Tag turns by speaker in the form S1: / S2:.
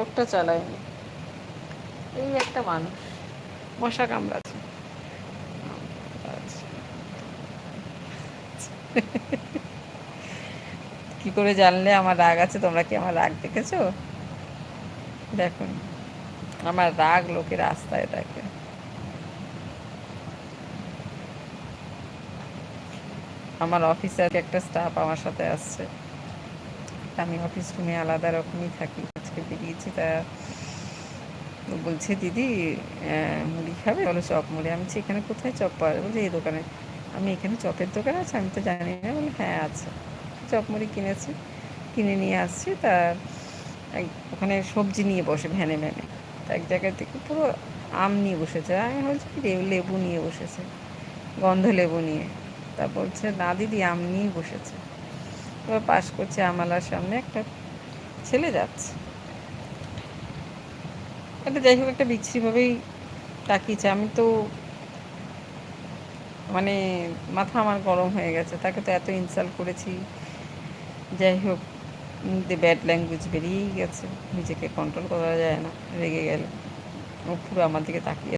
S1: ওটা চালায়নি, এই একটা মানুষ মশা কামড়াচ্ছে। আচ্ছা, কি করে জানলে আমার রাগ আছে? তোমরা কি আমার রাগ দেখেছো? দেখুন, আমার রাগ লোকে রাস্তায় দেখে। আমার অফিসের একটা স্টাফ আমার সাথে আসছে, আমি অফিস রুমে আলাদা রকমই থাকি, আজকে বেরিয়েছি। তা বলছে, দিদি মুড়ি খাবে? বলো চপ মুড়ি। আমি বলছি, এখানে কোথায় চপ পাওয়া যায়? বলছে এই দোকানে। আমি, এখানে চপের দোকান আছে? আমি তো জানি না। বলে হ্যাঁ আছে। চপ মুড়ি কিনেছি, কিনে নিয়ে আসছি। তা ওখানে সবজি নিয়ে বসে ভ্যানে ভ্যানে। তা এক জায়গায় থেকে পুরো আম নিয়ে বসেছে। আমি বলছি কি, লেবু নিয়ে বসেছে, গন্ধ লেবু নিয়ে। তা বলছে না দিদি, আম নিয়েই বসেছে। এবার পাশ করছে আমালার সামনে একটা ছেলে যাচ্ছে, এটা যাই হোক একটা বিচ্ছিরিভাবেই তাকিয়েছে। আমি তো মানে মাথা আমার গরম হয়ে গেছে, তাকে তো এত ইনসাল্ট করেছি। যাই হোক, ব্যাড ল্যাঙ্গুয়েজ বেরিয়েই গেছে, নিজেকে কন্ট্রোল করা যায় না, রেগে গেলে ও পুরো আমার দিকে তাকিয়ে